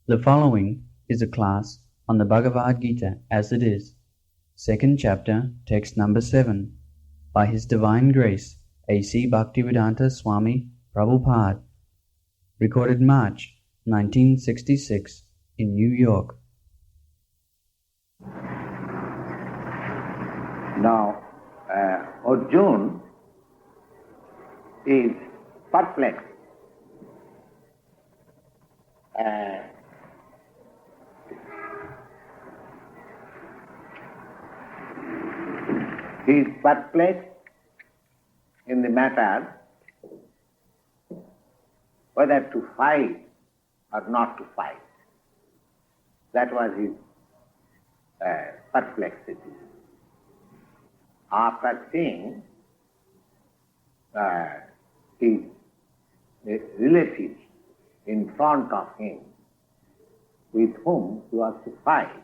The following is a class on the Bhagavad Gita as it is, second chapter, text number 7, by His Divine Grace, A.C. Bhaktivedanta Swami Prabhupada, recorded March 1966 in New York. Now, Arjuna is perplexed. He is perplexed in the matter whether to fight or not to fight. That was his perplexity. After seeing his relatives in front of him with whom he was to fight,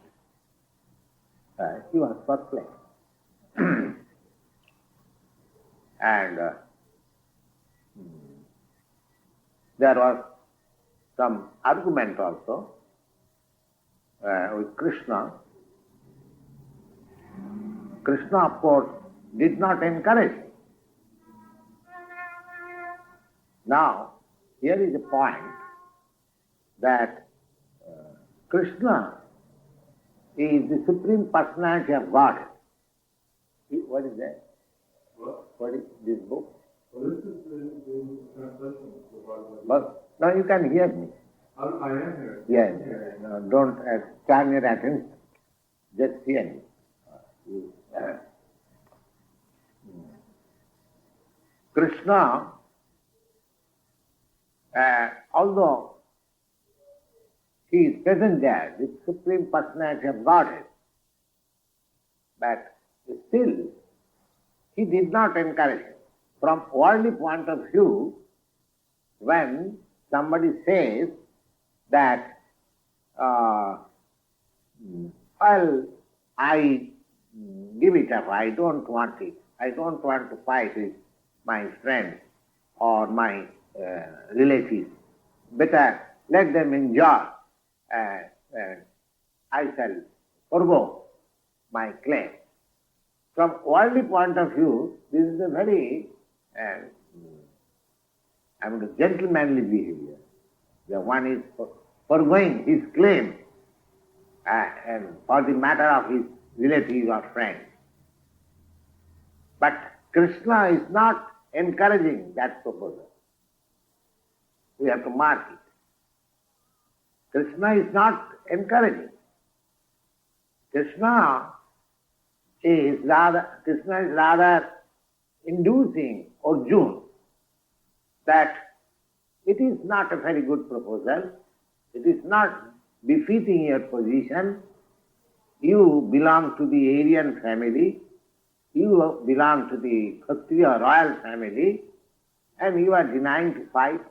he was perplexed. And there was some argument also with Krishna. Krishna, of course, did not encourage him. Now, here is a point that Krishna is the Supreme Personality of Godhead. What is that? What is this book? Well, this is the translation of the Bible. But now you can hear me. I am here. Yes. No, don't turn your attention. Just hear me. Krishna, although he is present there, the Supreme Personality of Godhead, but still he did not encourage him. From worldly point of view, when somebody says that, well, I give it up, I don't want it, I don't want to fight with my friends or my relatives, better let them enjoy, I shall forgo my claim. From worldly point of view, this is a very gentlemanly behavior. The one is foregoing his claim and for the matter of his relatives or friends. But Krishna is not encouraging that proposal. We have to mark it. Krishna is not encouraging. Krishna is rather inducing Arjuna that it is not a very good proposal, it is not befitting your position. You belong to the Aryan family, you belong to the Kshatriya royal family, and you are denying to fight.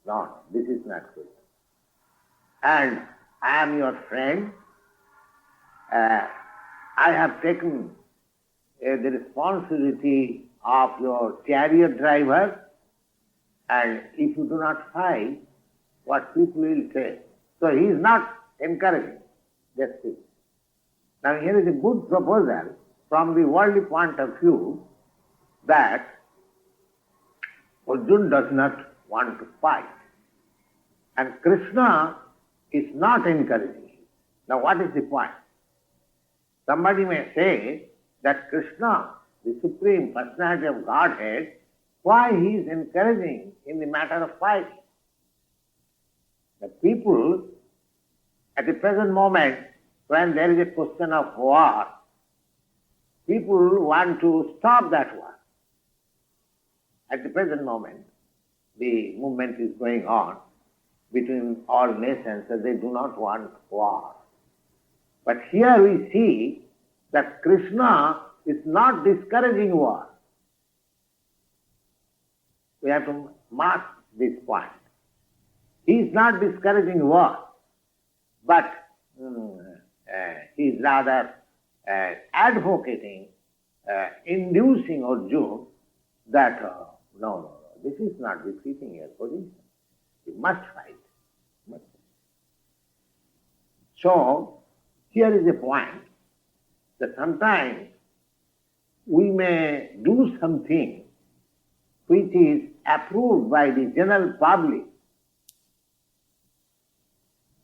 No, this is not good. And I am your friend. I have taken the responsibility of your chariot driver, and if you do not fight, what people will say. So he is not encouraging. That's it. Now here is a good proposal from the worldly point of view that Arjuna does not want to fight. And Krishna is not encouraging him. Now what is the point? Somebody may say that Krishna, the Supreme Personality of Godhead, why he is encouraging in the matter of fighting? The people, at the present moment, when there is a question of war, people want to stop that war. At the present moment, the movement is going on between all nations that they do not want war. But here we see that Krishna is not discouraging war. We have to mark this point. He is not discouraging war, but he is rather advocating, inducing Arjuna that no, this is not befitting your position. You must fight. So, here is the point, that sometimes we may do something which is approved by the general public,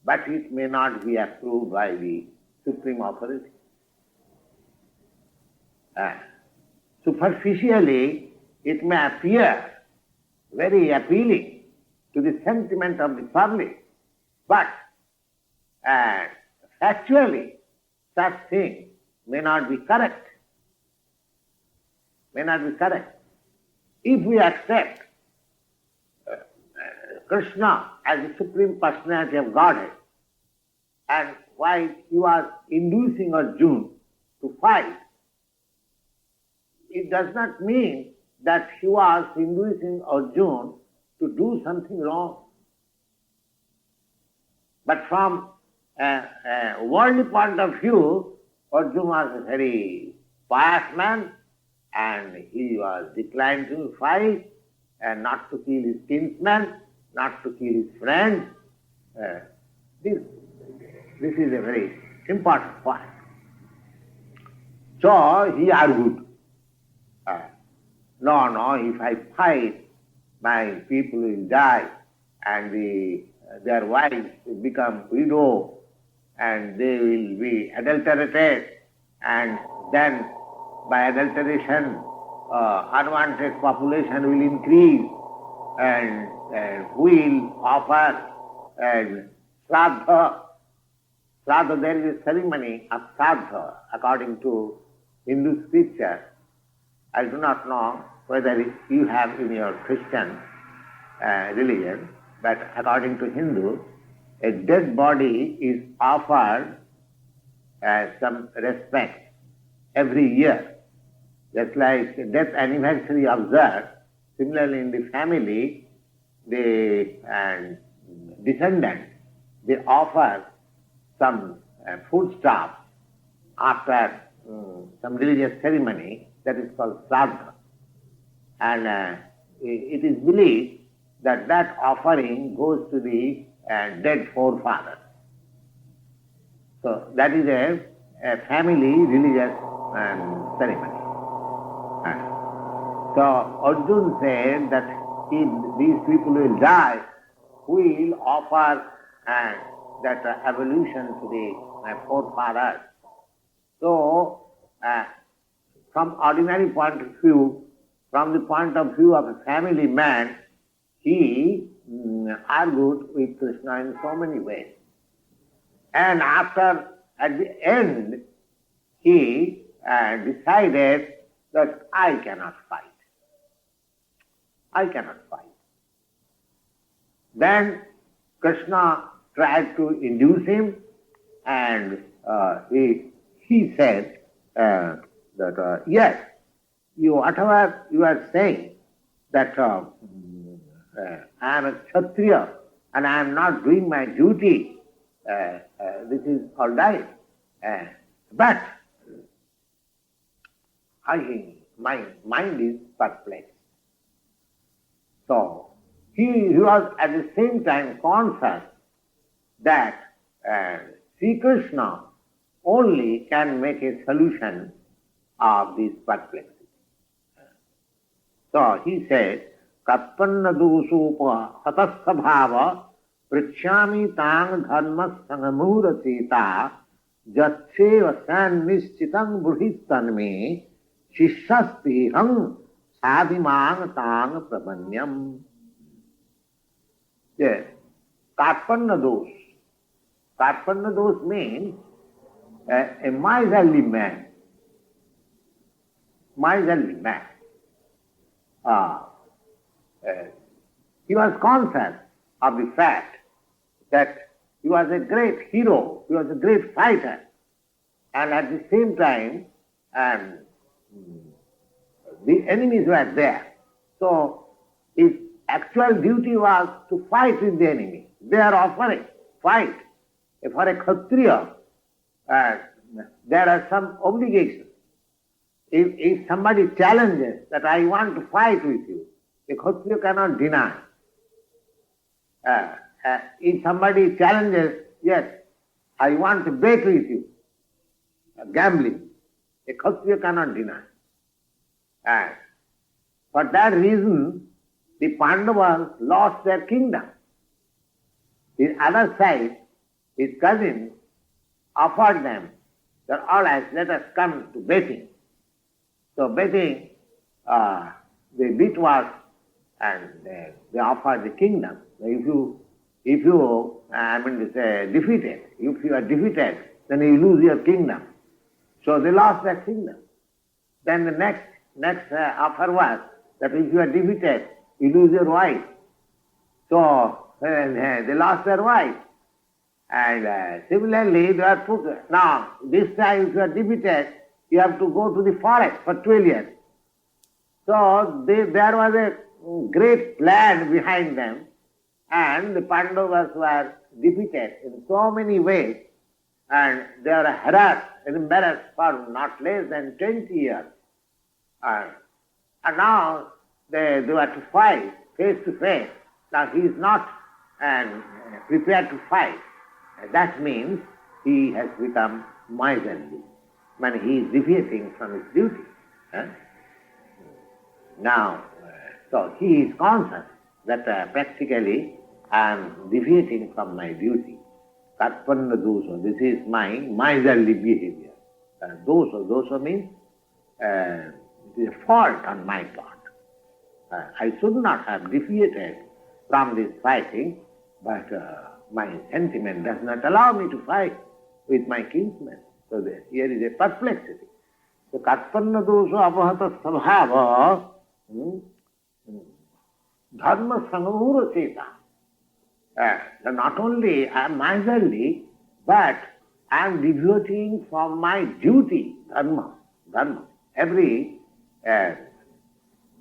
but it may not be approved by the supreme authority. Superficially, it may appear very appealing to the sentiment of the public, but factually, such thing may not be correct. May not be correct. If we accept Krishna as the Supreme Personality of Godhead, and while he was inducing Arjuna to fight, it does not mean that he was inducing Arjuna to do something wrong. But from a worldly point of view, Arjuna was a very pious man, and he was declined to fight, and not to kill his kinsman, not to kill his friend. This is a very important point. So he argued, no, if I fight, my people will die, and their wives will become widow, and they will be adulterated, and then by adulteration, unwanted population will increase, and will offer Sraddha. Sraddha, there is a ceremony of Sraddha according to Hindu scripture. I do not know whether you have in your Christian religion, but according to Hindu, a dead body is offered some respect every year. Just like death anniversary observed, similarly in the family, the descendants, they offer some foodstuff after some religious ceremony that is called Sraddha. And it is believed that that offering goes to the dead forefathers. So that is a family religious ceremony. So Arjuna said that if these people will die, we will offer that evolution to the forefathers. So from ordinary point of view, from the point of view of a family man, he argued with Krishna in so many ways. And at the end, he decided that I cannot fight. I cannot fight. Then Krishna tried to induce him, and he said that yes, whatever you are saying, that I am a Kshatriya and I am not doing my duty, this is all right. But my mind is perplexed. So he was at the same time conscious that Sri Krishna only can make a solution of this perplexity. So he said, Katpanna dosupa hatasabhava prichyami tang dharma sangamura cheta jatseva san nischitang bruhistanme shishasti hang sadhimang tang prabanyam. Yes, Katpanna dos. Katpanna dos means a miserly man. Miserly man. He was conscious of the fact that he was a great hero, he was a great fighter, and at the same time the enemies were there. So his actual duty was to fight with the enemy. They are offering fight. For a Kshatriya, there are some obligations. If somebody challenges that I want to fight with you, a Kshatriya cannot deny. If somebody challenges, yes, I want to bet with you. Gambling. A Kshatriya cannot deny. And for that reason, the Pandavas lost their kingdom. The other side, his cousins, offered them that all right, let us come to betting. So betting, the bid was, and they offered the kingdom. If you defeated, if you are defeated, then you lose your kingdom. So they lost their kingdom. Then the next offer was that if you are defeated, you lose your wife. So they lost their wife. And similarly, they are put, now this time if you are defeated, you have to go to the forest for 12 years. So there was a great plan behind them, and the Pandavas were defeated in so many ways, and they were harassed and embarrassed for not less than 20 years. And now they were to fight face to face. Now he is not prepared to fight. That means he has become miserly when he is deviating from his duty. Now, so he is conscious that practically I am deviating from my duty. Karpanna dosa, this is my miserly behavior. Dosa means it is a fault on my part. I should not have deviated from this fighting, but my sentiment does not allow me to fight with my kinsmen. So here is a perplexity. So Karpanna dosa apahata svabhava dharma sangamura cheta. Not only I am miserly, but I am deviating from my duty, dharma.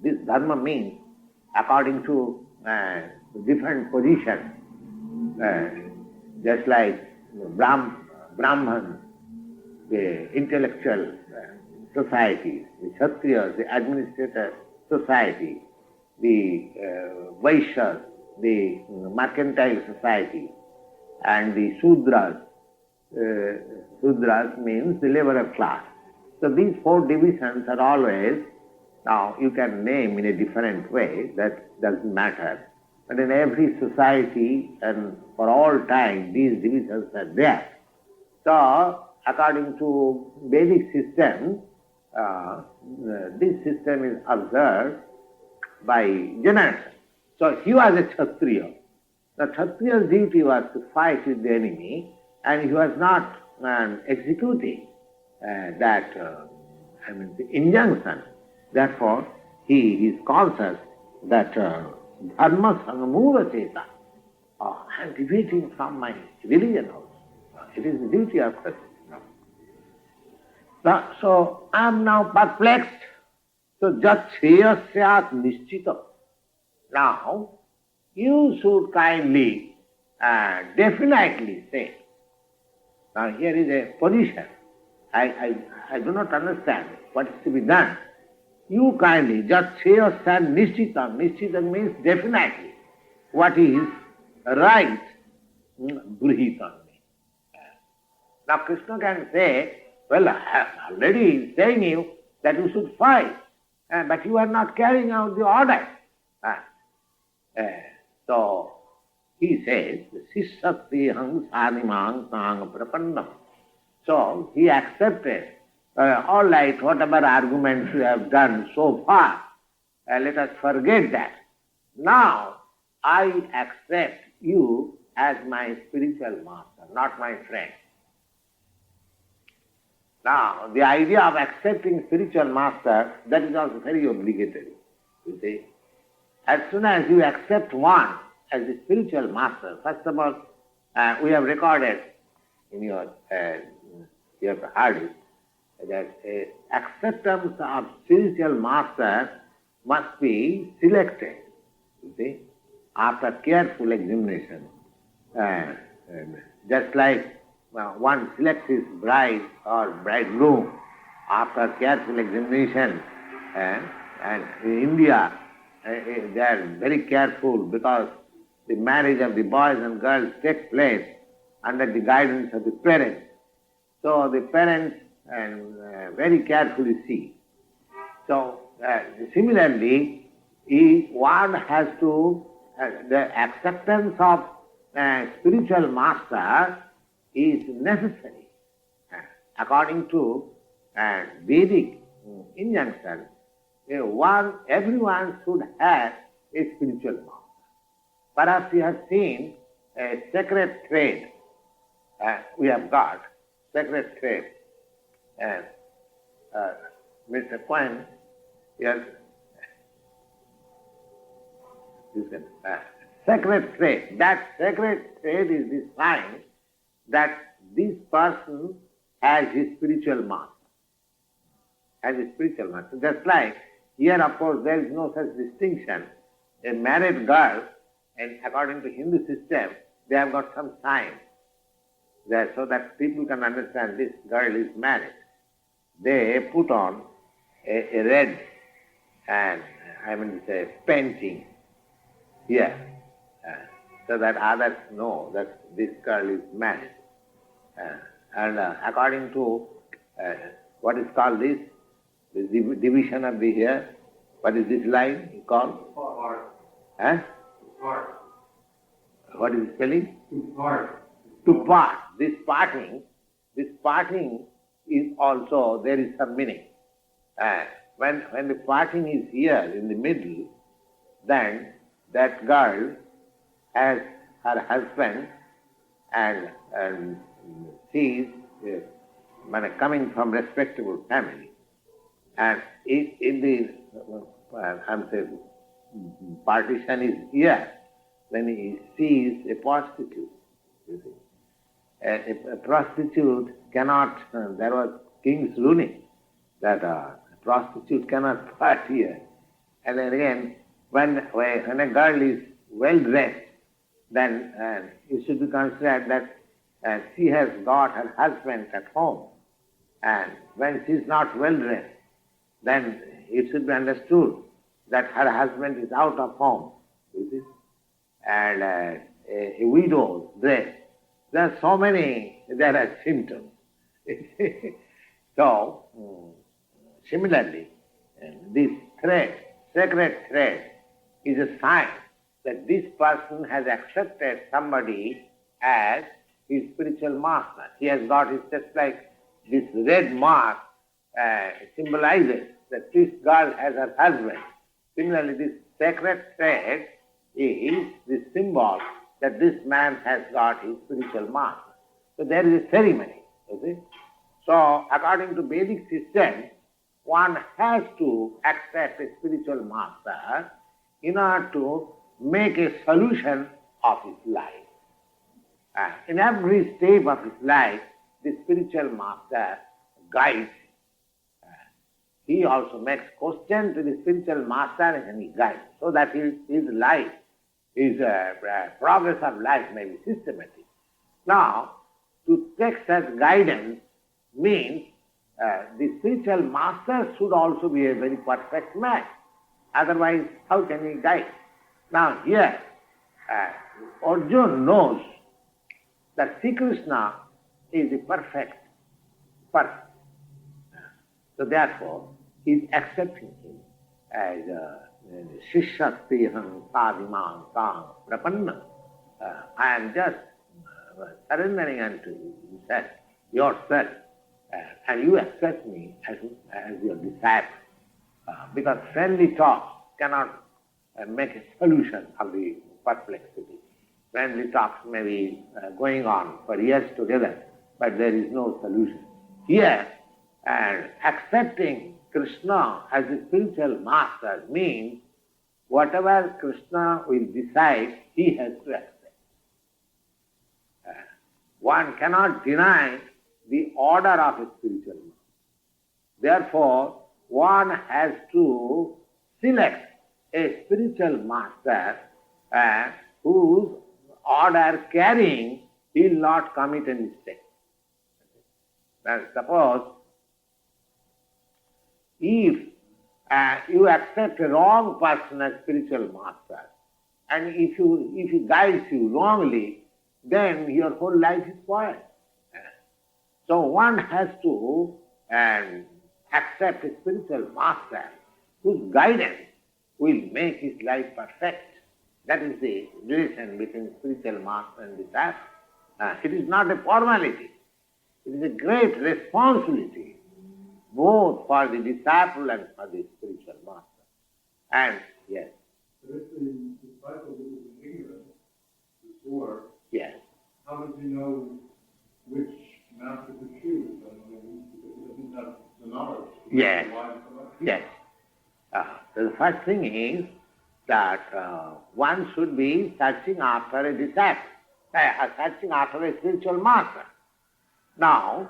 This dharma means according to different positions. Just like Brahman, the intellectual society, the Kshatriyas, the administrator society, the Vaishyas, the mercantile society, and the Sudras. Sudras means the laborer class. So these four divisions are always, now you can name in a different way, that doesn't matter. But in every society and for all time, these divisions are there. So, according to Vedic system, this system is observed by generation. So, he was a Kshatriya. The Kshatriya's duty was to fight with the enemy, and he was not executing the injunction. Therefore, he is conscious that dharma sangamura cheta. I am deviating from my religion also. It is the duty of Krishna. So I am now perplexed. So jat shreyasya nishchita. Now you should kindly, definitely say. Now here is a position. I do not understand what is to be done. You kindly, jat shreyasya nishchita. Nishchita means definitely. What is right, bruhita. Now Krishna can say, well, I have already saying you that you should fight, but you are not carrying out the order. So he says, Sishaktihang sadimang sang prapannam. So he accepted, all right, whatever arguments you have done so far, let us forget that. Now I accept you as my spiritual master, not my friend. Now, the idea of accepting spiritual master, that is also very obligatory, you see. As soon as you accept one as the spiritual master, first of all, we have recorded in your, you have heard it, that acceptance of spiritual master must be selected, you see, after careful examination. Just like one selects his bride or bridegroom after careful examination, and in India they are very careful because the marriage of the boys and girls takes place under the guidance of the parents. So the parents very carefully see. So similarly, one has to, the acceptance of spiritual master is necessary. According to Vedic injunction, everyone should have a spiritual master. Perhaps you have seen a sacred thread. We have got sacred thread. Mr. Cohen, yes, sacred thread. That sacred thread is the sign that this person has his spiritual master. Has his spiritual master. Just like here, of course, there is no such distinction. A married girl, and according to Hindu system, they have got some sign there so that people can understand this girl is married. They put on a red and painting here so that others know that this girl is married. According to what is called this division of the hair, what is this line called? Part. Part. What is the spelling? To part. To part. This parting is also, there is some meaning. When the parting is here in the middle, then that girl has her husband and she is coming from respectable family. And in the partition is here, then she is a prostitute. You see. A prostitute cannot, there was king's ruling that a prostitute cannot part here. And then again, when a girl is well dressed, then it should be considered that she has got her husband at home. And when she is not well dressed, then it should be understood that her husband is out of home. You see? And a widow's dress. There are so many, there are symptoms. So, similarly, this thread, sacred thread, is a sign that this person has accepted somebody as his spiritual master. He has got it just like this red mark symbolizes that this girl has her husband. Similarly, this sacred thread is the symbol that this man has got his spiritual master. So there is a ceremony, you see. So according to Vedic system, one has to accept a spiritual master in order to make a solution of his life. In every step of his life, the spiritual master guides him. He also makes question to the spiritual master and he guides, so that his life, his progress of life may be systematic. Now, to take such guidance means the spiritual master should also be a very perfect man. Otherwise, how can he guide? Now here, Arjuna knows that Sri Krishna is the perfect person. So therefore, he is accepting him as Shishatteham Sadiman Sang Prapanna. I am just surrendering unto himself, yourself, and you accept me as your disciple. Because friendly talk cannot make a solution of the perplexity. Friendly talks may be going on for years together, but there is no solution. Here, accepting Krishna as a spiritual master means whatever Krishna will decide, he has to accept. One cannot deny the order of a spiritual master. Therefore, one has to select a spiritual master whose order carrying he will not commit a mistake. Now, suppose if you accept a wrong person as spiritual master, and if he guides you wrongly, then your whole life is spoiled. So one has to accept a spiritual master whose guidance will make his life perfect. That is the relation between spiritual master and disciple. It is not a formality. It is a great responsibility, both for the disciple and for the spiritual master. And yes. But if the disciple is ignorant before, Yes. how does he know which master to choose? I mean, because he doesn't have the knowledge. Yes. Why select? Yes. The first thing is that one should be searching after a disciple, searching after a spiritual master. Now,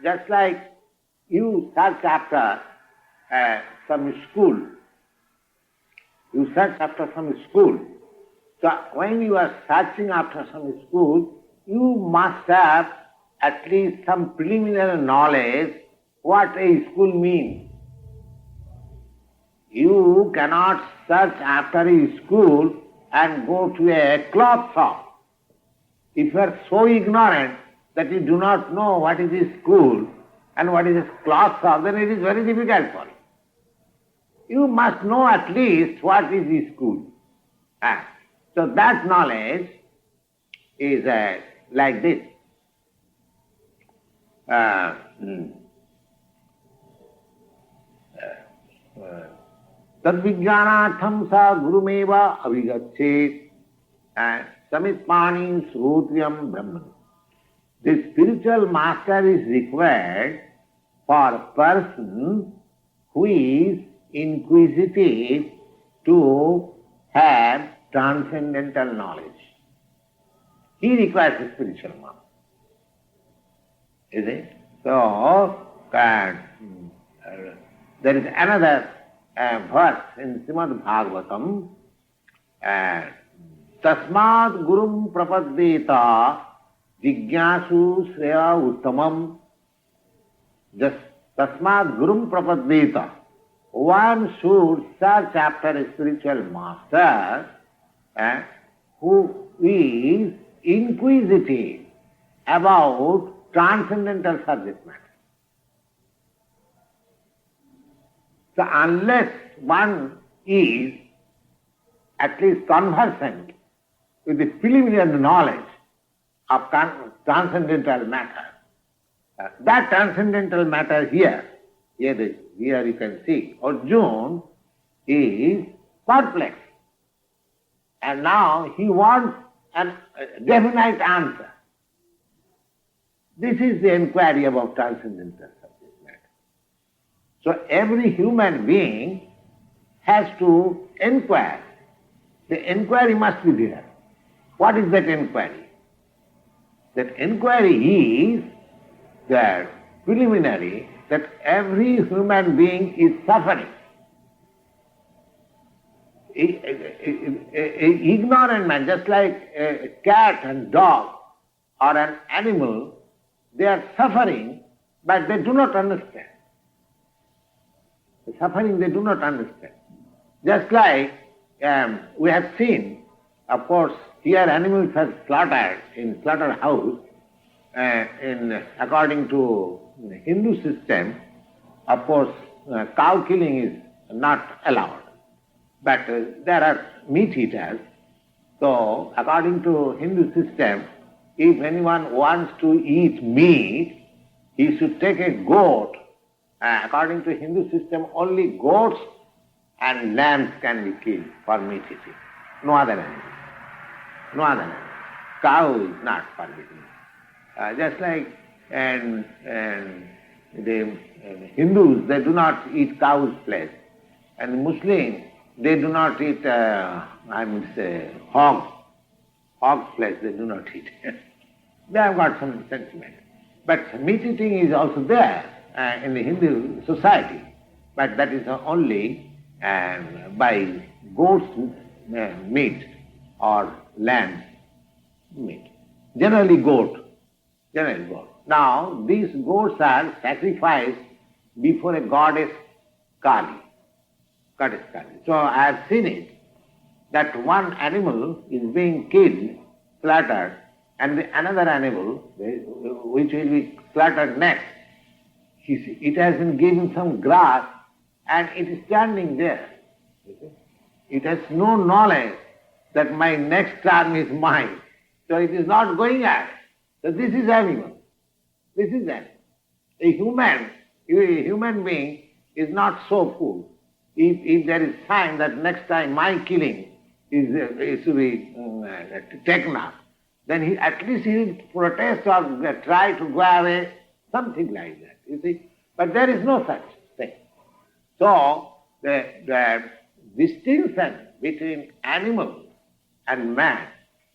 just like you search after some school, you search after some school. So when you are searching after some school, you must have at least some preliminary knowledge what a school means. You cannot search after a school and go to a cloth shop. If you are so ignorant that you do not know what is a school and what is a cloth shop, then it is very difficult for you. You must know at least what is a school. So that knowledge is like this. Tadvijnanatham sa gurumeva avigachet samitmani srotriyam brahman. The spiritual master is required for a person who is inquisitive to have transcendental knowledge. He requires a spiritual master. Is it? So, there is another verse in Srimad Bhagavatam, Tasmad Gurum Prapaddeta Jignasu Sreya Uttamam. Tasmad Gurum Prapaddeta. One should search after a spiritual master who is inquisitive about transcendental subject matter. So unless one is at least conversant with the preliminary knowledge of transcendental matter, that transcendental matter here you can see, Arjuna is perplexed. And now he wants a definite answer. This is the inquiry about transcendental subject matter. So every human being has to inquire. The inquiry must be there. What is that inquiry? That inquiry is the preliminary that every human being is suffering. Ignorant man, just like a cat and dog or an animal, they are suffering, but they do not understand. The suffering they do not understand. Just like we have seen, of course, here animals are slaughtered in slaughterhouse. According to the Hindu system, of course, cow killing is not allowed. But there are meat eaters. So, according to Hindu system, if anyone wants to eat meat, he should take a goat. According to Hindu system, only goats and lambs can be killed for meat eating. No other animal. No other animal. Cow is not forbidden. Just like the Hindus, they do not eat cow's flesh. And the Muslims, they do not eat, hog flesh, they do not eat. They have got some sentiment. But meat eating is also there in the Hindu society. But that is only by goat's meat or lamb's meat. Generally goat. Now, these goats are sacrificed before a goddess Kali. So I have seen it, that one animal is being killed slaughtered, and another animal, which will be slaughtered next, it has been given some grass and it is standing there. It has no knowledge that my next term is mine. So it is not going at. So this is animal. This is animal. A human being is not so fool. If there is sign that next time my killing is to be taken up, then at least he will protest or try to go away, something like that, you see. But there is no such thing. So the distinction between animal and man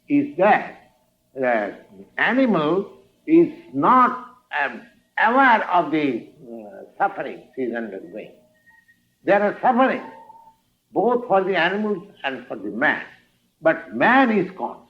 is that the animal is not aware of the suffering he is undergoing. There are sufferings, both for the animals and for the man. But man is conscious.